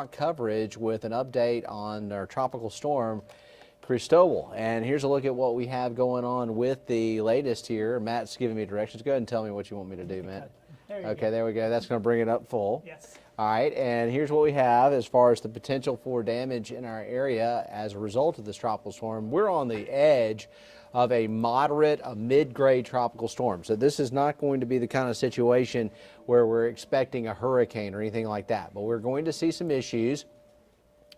coverage with an update on our tropical storm Cristobal. And here's a look at what we have going on with the latest here. Matt's giving me directions. Go ahead and tell me what you want me to do, Matt. Okay, there we go. That's going to bring it up full. Yes. All right, and here's what we have as far as the potential for damage in our area as a result of this tropical storm. We're on the edge of a moderate, mid-grade tropical storm. So this is not going to be the kind of situation where we're expecting a hurricane or anything like that. But we're going to see some issues.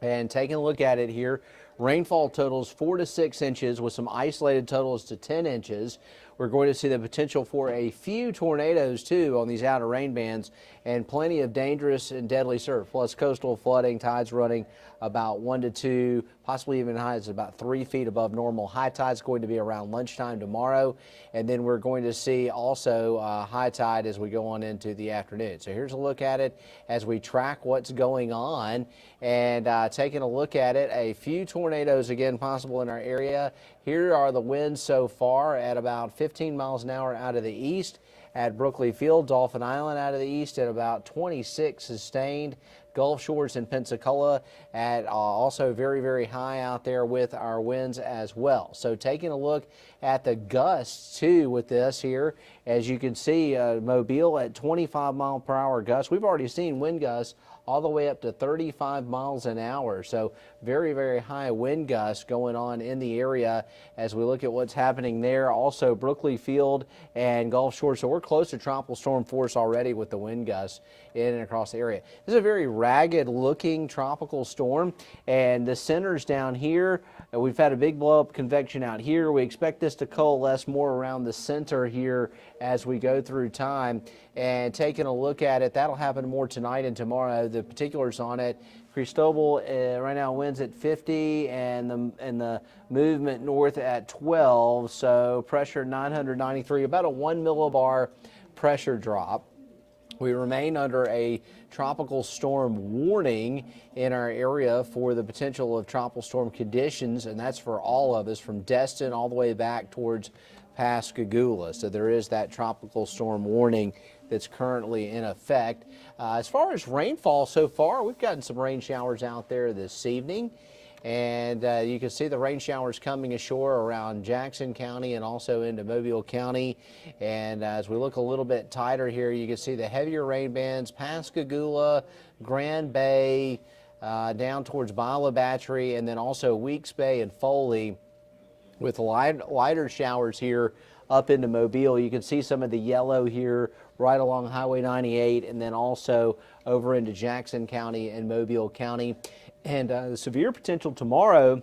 And taking a look at it here, rainfall totals 4 to 6 inches with some isolated totals to 10 inches. We're going to see the potential for a few tornadoes, too, on these outer rain bands, and plenty of dangerous and deadly surf, plus coastal flooding, tides running about 1 to 2, possibly even high as about 3 feet above normal. High tide's going to be around lunchtime tomorrow, and then we're going to see also high tide as we go on into the afternoon. So here's a look at it as we track what's going on, and taking a look at it, a few tornadoes again possible in our area. Here are the winds so far at about 15 miles an hour out of the east at Brookley Field, Dolphin Island out of the east at about 26 sustained. Gulf Shores and Pensacola at also very, very high out there with our winds as well. So taking a look at the gusts too with this here, as you can see, Mobile at 25 mile per hour gusts. We've already seen wind gusts all the way up to 35 miles an hour. So very, very high wind gusts going on in the area as we look at what's happening there. Also Brookley Field and Gulf Shores. So we're close to tropical storm force already with the wind gusts in and across the area. This is a very ragged looking tropical storm, and the center's down here. We've had a big blow up convection out here. We expect this to coalesce more around the center here as we go through time. And taking a look at it, that'll happen more tonight and tomorrow. The particulars on it, Cristobal right now winds at 50 and the movement north at 12. So pressure 993, about a 1 millibar pressure drop. We remain under a tropical storm warning in our area for the potential of tropical storm conditions, and that's for all of us from Destin all the way back towards Pascagoula. So there is that tropical storm warning that's currently in effect. As far as rainfall so far, we've gotten some rain showers out there this evening. And you can see the rain showers coming ashore around Jackson County and also into Mobile County. And as we look a little bit tighter here, you can see the heavier rain bands, Pascagoula, Grand Bay, down towards Bila Battery, and then also Weeks Bay and Foley with lighter showers here up into Mobile. You can see some of the yellow here right along Highway 98 and then also over into Jackson County and Mobile County. And the severe potential tomorrow,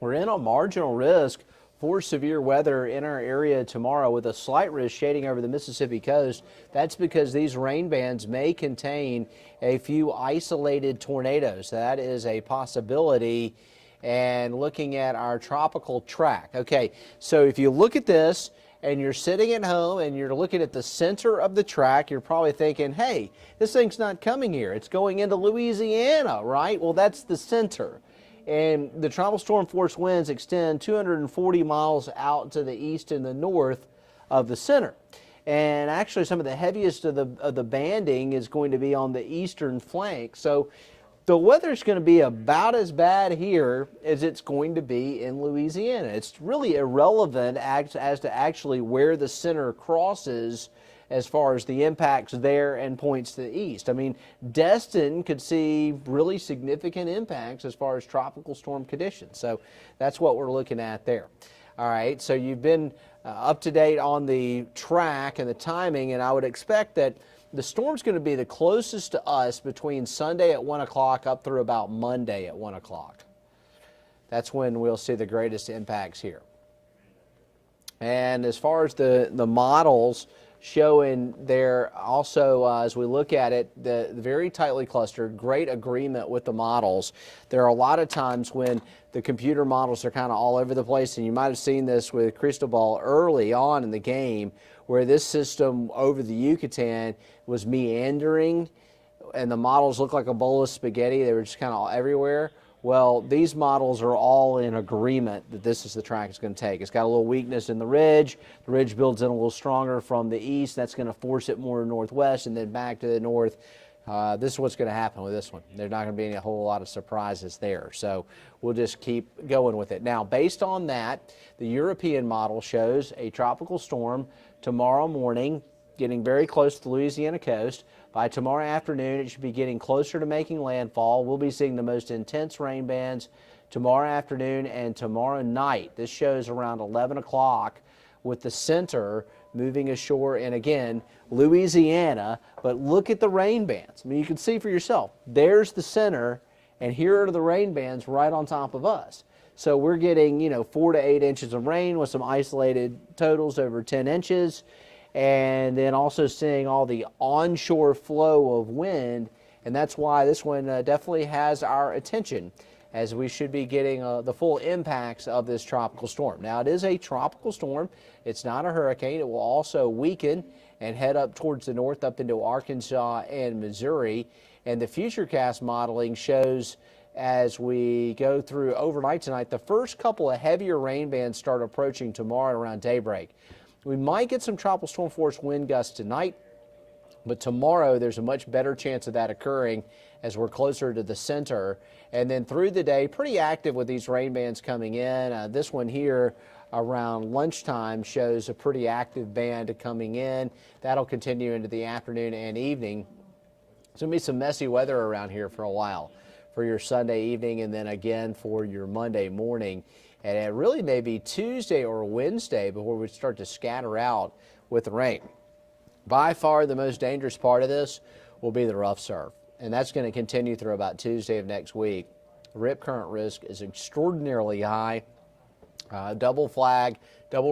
we're in a marginal risk for severe weather in our area tomorrow with a slight risk shading over the Mississippi coast. That's because these rain bands may contain a few isolated tornadoes. That is a possibility. And looking at our tropical track. Okay, so if you look at this and you're sitting at home and you're looking at the center of the track, you're probably thinking, hey, this thing's not coming here. It's going into Louisiana, right? Well, that's the center. And the tropical storm force winds extend 240 miles out to the east and the north of the center. And actually some of the heaviest of the banding is going to be on the eastern flank. So the weather's going to be about as bad here as it's going to be in Louisiana. It's really irrelevant as to actually where the center crosses as far as the impacts there and points to the east. I mean, Destin could see really significant impacts as far as tropical storm conditions. So that's what we're looking at there. All right, so you've been up to date on the track and the timing, and I would expect that the storm's going to be the closest to us between Sunday at 1 o'clock up through about Monday at 1 o'clock. That's when we'll see the greatest impacts here. And as far as the models showing there also, as we look at it, the very tightly clustered, great agreement with the models. There are a lot of times when the computer models are kind of all over the place, and you might have seen this with Cristobal early on in the game, where this system over the Yucatan was meandering and the models looked like a bowl of spaghetti. They were just kind of everywhere. Well, these models are all in agreement that this is the track it's going to take. It's got a little weakness in the ridge. The ridge builds in a little stronger from the east. That's going to force it more northwest and then back to the north This is what's going to happen with this one. There's not going to be a whole lot of surprises there. So we'll just keep going with it. Now, based on that, the European model shows a tropical storm tomorrow morning, getting very close to the Louisiana coast. By tomorrow afternoon, it should be getting closer to making landfall. We'll be seeing the most intense rain bands tomorrow afternoon and tomorrow night. This shows around 11 o'clock with the center moving ashore in, again, Louisiana. But look at the rain bands. I mean, you can see for yourself. There's the center, and here are the rain bands right on top of us. So we're getting, 4 to 8 inches of rain with some isolated totals over 10 inches. And then also seeing all the onshore flow of wind, and that's why this one definitely has our attention, as we should be getting the full impacts of this tropical storm. Now, it is a tropical storm. It's not a hurricane. It will also weaken and head up towards the north, up into Arkansas and Missouri. And the Futurecast modeling shows, as we go through overnight tonight, the first couple of heavier rain bands start approaching tomorrow around daybreak. We might get some tropical storm force wind gusts tonight, but tomorrow there's a much better chance of that occurring as we're closer to the center. And then through the day, pretty active with these rain bands coming in. This one here around lunchtime shows a pretty active band coming in. That'll continue into the afternoon and evening. It's going to be some messy weather around here for a while for your Sunday evening, and then again for your Monday morning. And it really may be Tuesday or Wednesday before we start to scatter out with the rain. By far the most dangerous part of this will be the rough surf, and that's going to continue through about Tuesday of next week. Rip current risk is extraordinarily high. Double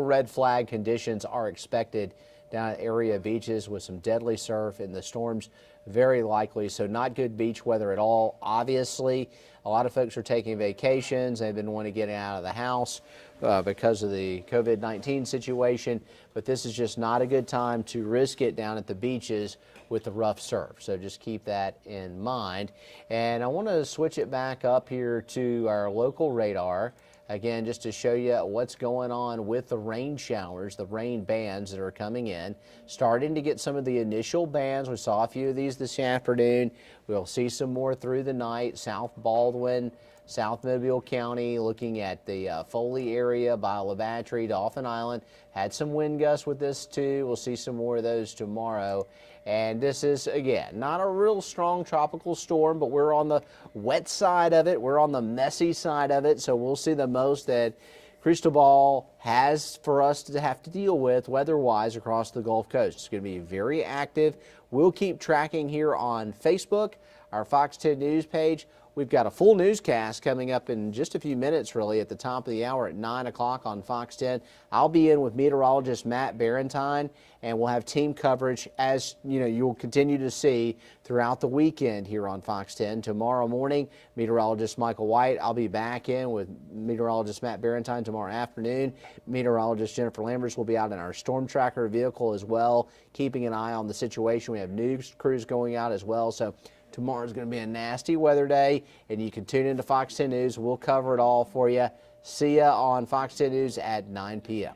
red flag conditions are expected down at area beaches with some deadly surf, and the storms very likely. So not good beach weather at all. Obviously, a lot of folks are taking vacations. They've been wanting to get out of the house because of the COVID-19 situation. But this is just not a good time to risk it down at the beaches with the rough surf. So just keep that in mind. And I want to switch it back up here to our local radar. Again, just to show you what's going on with the rain showers, the rain bands that are coming in. Starting to get some of the initial bands. We saw a few of these this afternoon. We'll see some more through the night. South Baldwin, South Mobile County, looking at the Foley area by LaBatry, Dauphin Island. Had some wind gusts with this too. We'll see some more of those tomorrow. And this is, again, not a real strong tropical storm, but we're on the wet side of it. We're on the messy side of it. So we'll see the most that Cristobal has for us to have to deal with weather-wise across the Gulf Coast. It's going to be very active. We'll keep tracking here on Facebook, our Fox 10 News page. We've got a full newscast coming up in just a few minutes, really, at the top of the hour at 9 o'clock on Fox 10. I'll be in with meteorologist Matt Barentine, and we'll have team coverage, as you'll continue to see throughout the weekend here on Fox 10. Tomorrow morning, meteorologist Michael White. I'll be back in with meteorologist Matt Barentine tomorrow afternoon. Meteorologist Jennifer Lambers will be out in our storm tracker vehicle as well, keeping an eye on the situation. We have news crews going out as well. So tomorrow's going to be a nasty weather day, and you can tune into Fox 10 News. We'll cover it all for you. See ya on Fox 10 News at 9 p.m.